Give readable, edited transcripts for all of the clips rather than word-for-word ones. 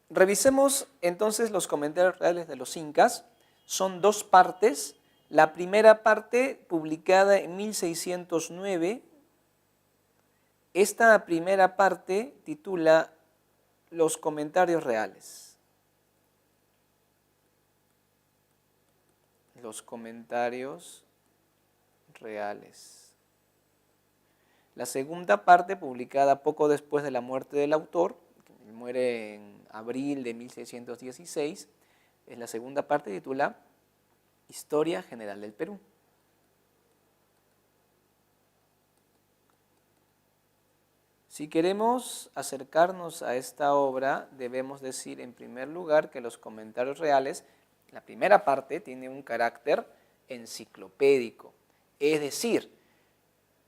Revisemos entonces los comentarios reales de los incas. Son dos partes. La primera parte publicada en 1609. Esta primera parte titula Los comentarios reales. Los comentarios reales. La segunda parte, publicada poco después de la muerte del autor, que muere en abril de 1616, es la segunda parte, titula Historia General del Perú. Si queremos acercarnos a esta obra, debemos decir en primer lugar que los comentarios reales, la primera parte, tiene un carácter enciclopédico, es decir,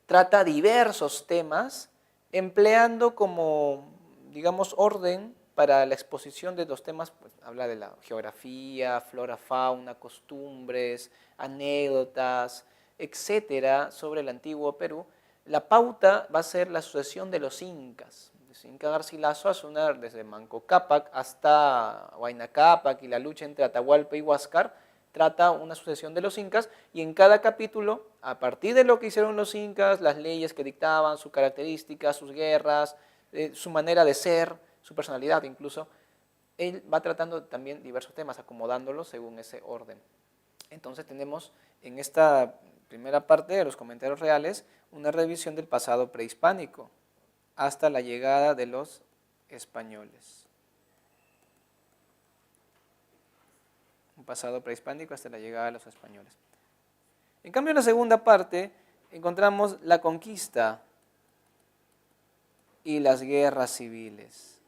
trata diversos temas empleando como, digamos, orden para la exposición de los temas. Pues, habla de la geografía, flora, fauna, costumbres, anécdotas, etcétera, sobre el antiguo Perú. La pauta va a ser la sucesión de los incas. Inca Garcilaso hace una desde Manco Cápac hasta Huayna Cápac y la lucha entre Atahualpa y Huáscar, trata una sucesión de los incas y en cada capítulo, a partir de lo que hicieron los incas, las leyes que dictaban, sus características, sus guerras, su manera de ser, su personalidad incluso, él va tratando también diversos temas, acomodándolos según ese orden. Entonces tenemos en esta primera parte de los comentarios reales una revisión del pasado prehispánico hasta la llegada de los españoles. Un pasado prehispánico hasta la llegada de los españoles. En cambio, en la segunda parte encontramos la conquista y las guerras civiles.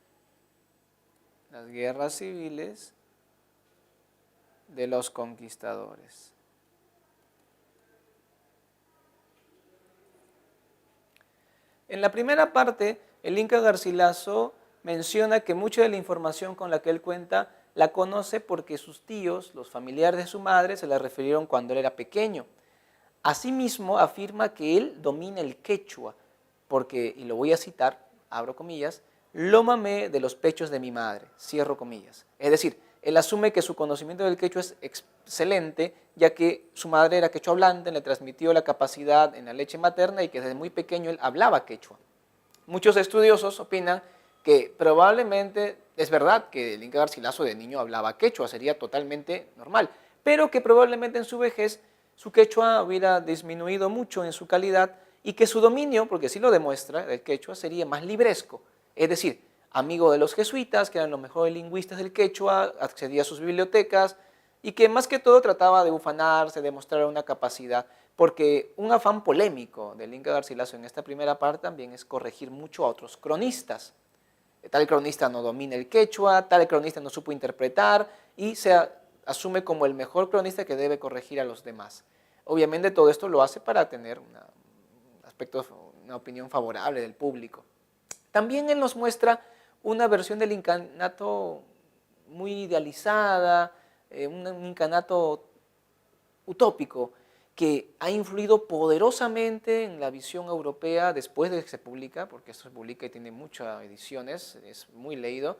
Las guerras civiles de los conquistadores. En la primera parte, el Inca Garcilaso menciona que mucha de la información con la que él cuenta la conoce porque sus tíos, los familiares de su madre, se la refirieron cuando él era pequeño. Asimismo, afirma que él domina el quechua, porque, y lo voy a citar, abro comillas, lo mamé de los pechos de mi madre, cierro comillas. Es decir, él asume que su conocimiento del quechua es excelente, ya que su madre era quechua hablante, le transmitió la capacidad en la leche materna y que desde muy pequeño él hablaba quechua. Muchos estudiosos opinan que probablemente es verdad que el Inca Garcilaso de niño hablaba quechua, sería totalmente normal, pero que probablemente en su vejez su quechua hubiera disminuido mucho en su calidad y que su dominio, porque sí lo demuestra, del quechua sería más libresco, es decir, amigo de los jesuitas, que eran los mejores lingüistas del quechua, accedía a sus bibliotecas y que más que todo trataba de ufanarse, de mostrar una capacidad, porque un afán polémico del Inca Garcilaso en esta primera parte también es corregir mucho a otros cronistas. Tal cronista no domina el quechua, tal cronista no supo interpretar y se asume como el mejor cronista que debe corregir a los demás. Obviamente todo esto lo hace para tener una opinión favorable del público. También él nos muestra una versión del incanato muy idealizada, un incanato utópico que ha influido poderosamente en la visión europea después de que se publica, porque esto se publica y tiene muchas ediciones, es muy leído.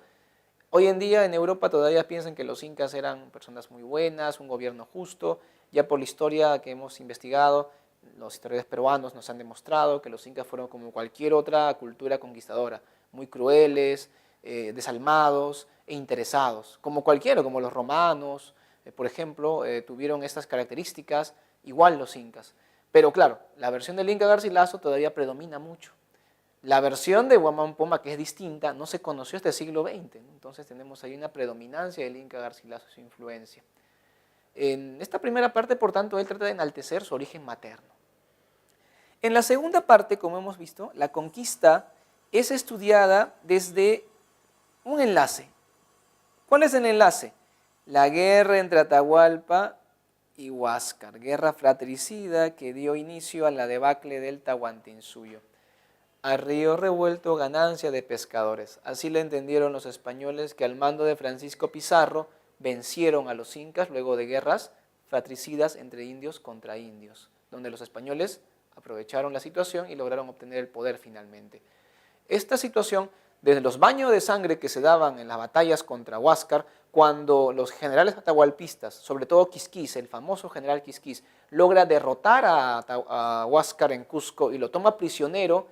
Hoy en día en Europa todavía piensan que los incas eran personas muy buenas, un gobierno justo. Ya por la historia que hemos investigado, los historiadores peruanos nos han demostrado que los incas fueron como cualquier otra cultura conquistadora, muy crueles, desalmados e interesados, como cualquiera, como los romanos, por ejemplo, tuvieron estas características, igual los incas. Pero claro, la versión del Inca Garcilaso todavía predomina mucho. La versión de Huamán Poma, que es distinta, no se conoció hasta el siglo XX. Entonces tenemos ahí una predominancia del Inca Garcilaso y su influencia. En esta primera parte, por tanto, él trata de enaltecer su origen materno. En la segunda parte, como hemos visto, la conquista es estudiada desde un enlace. ¿Cuál es el enlace? La guerra entre Atahualpa y Huáscar, guerra fratricida que dio inicio a la debacle del Tahuantinsuyo. A río revuelto, ganancia de pescadores. Así le entendieron los españoles que al mando de Francisco Pizarro vencieron a los incas luego de guerras fratricidas entre indios contra indios, donde los españoles aprovecharon la situación y lograron obtener el poder finalmente. Esta situación desde los baños de sangre que se daban en las batallas contra Huáscar, cuando los generales atahualpistas, sobre todo Quisquis, el famoso general Quisquis, logra derrotar a Huáscar en Cusco y lo toma prisionero,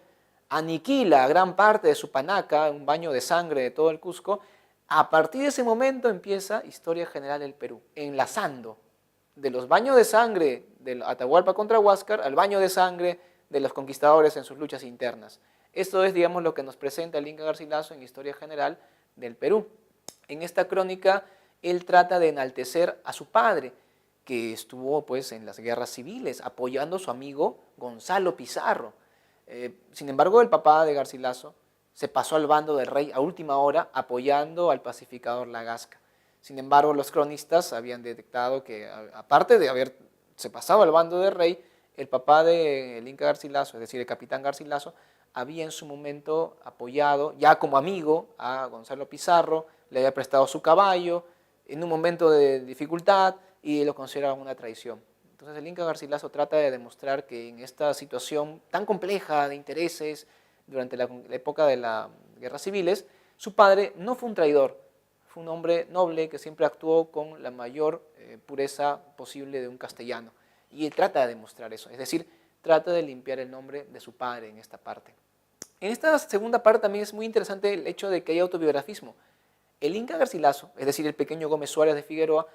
aniquila gran parte de su panaca, un baño de sangre de todo el Cusco. A partir de ese momento empieza Historia General del Perú, enlazando de los baños de sangre del Atahualpa contra Huáscar al baño de sangre de los conquistadores en sus luchas internas. Esto es, digamos, lo que nos presenta el Inca Garcilaso en Historia General del Perú. En esta crónica, él trata de enaltecer a su padre, que estuvo pues, en las guerras civiles, apoyando a su amigo Gonzalo Pizarro. Sin embargo, el papá de Garcilaso se pasó al bando del rey a última hora, apoyando al pacificador Lagasca. Sin embargo, los cronistas habían detectado que, aparte de haberse pasado al bando del rey, el papá del Inca Garcilaso, es decir, el capitán Garcilaso, había en su momento apoyado, ya como amigo, a Gonzalo Pizarro, le había prestado su caballo en un momento de dificultad y lo consideraba una traición. Entonces el Inca Garcilaso trata de demostrar que en esta situación tan compleja de intereses, durante la época de las guerras civiles, su padre no fue un traidor, fue un hombre noble que siempre actuó con la mayor pureza posible de un castellano. Y él trata de demostrar eso, es decir, trata de limpiar el nombre de su padre en esta parte. En esta segunda parte también es muy interesante el hecho de que hay autobiografismo. El Inca Garcilaso, es decir, el pequeño Gómez Suárez de Figueroa,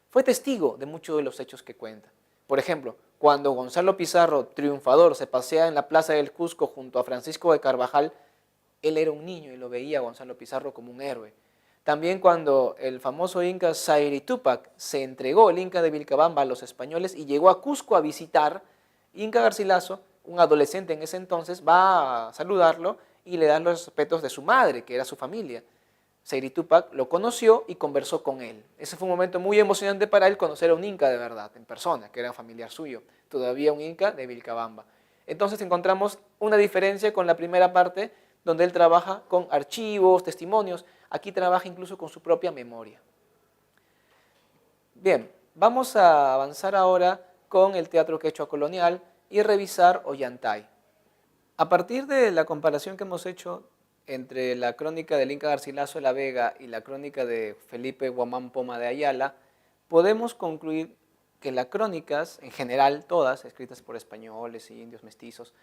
fue testigo de muchos de los hechos que cuenta. Por ejemplo, cuando Gonzalo Pizarro, triunfador, se pasea en la plaza del Cusco junto a Francisco de Carvajal, él era un niño y lo veía a Gonzalo Pizarro como un héroe. También cuando el famoso Inca Sayri Tupac se entregó el Inca de Vilcabamba a los españoles y llegó a Cusco a visitar, Inca Garcilaso, un adolescente en ese entonces, va a saludarlo y le da los respetos de su madre, que era su familia. Sayri Tupac lo conoció y conversó con él. Ese fue un momento muy emocionante para él, conocer a un Inca de verdad, en persona, que era familiar suyo, todavía un Inca de Vilcabamba. Entonces encontramos una diferencia con la primera parte, donde él trabaja con archivos, testimonios. Aquí trabaja incluso con su propia memoria. Bien, vamos a avanzar ahora con el teatro quechua colonial y revisar Ollantay. A partir de la comparación que hemos hecho entre la crónica del Inca Garcilaso de la Vega y la crónica de Felipe Guamán Poma de Ayala, podemos concluir que las crónicas, en general todas, escritas por españoles y indios mestizos,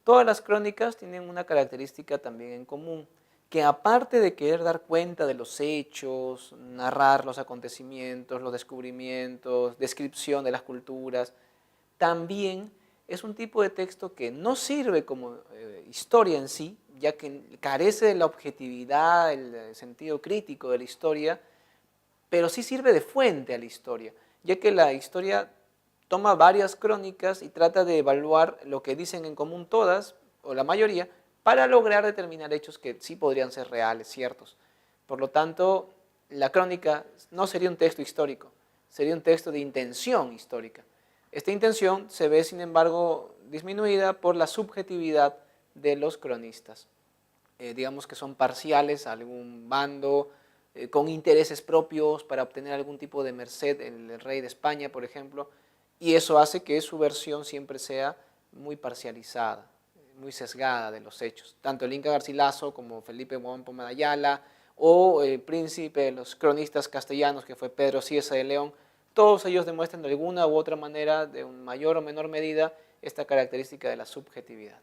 todas las crónicas tienen una característica también en común, que aparte de querer dar cuenta de los hechos, narrar los acontecimientos, los descubrimientos, descripción de las culturas, también es un tipo de texto que no sirve como historia en sí, ya que carece de la objetividad, el sentido crítico de la historia, pero sí sirve de fuente a la historia, ya que la historia toma varias crónicas y trata de evaluar lo que dicen en común todas, o la mayoría, para lograr determinar hechos que sí podrían ser reales, ciertos. Por lo tanto, la crónica no sería un texto histórico, sería un texto de intención histórica. Esta intención se ve, sin embargo, disminuida por la subjetividad de los cronistas. Digamos que son parciales a algún bando, con intereses propios para obtener algún tipo de merced, el rey de España, por ejemplo, y eso hace que su versión siempre sea muy parcializada, muy sesgada de los hechos. Tanto el Inca Garcilaso como Felipe Guamán Poma de Ayala o el príncipe de los cronistas castellanos que fue Pedro Cieza de León, todos ellos demuestran de alguna u otra manera, de una mayor o menor medida, esta característica de la subjetividad.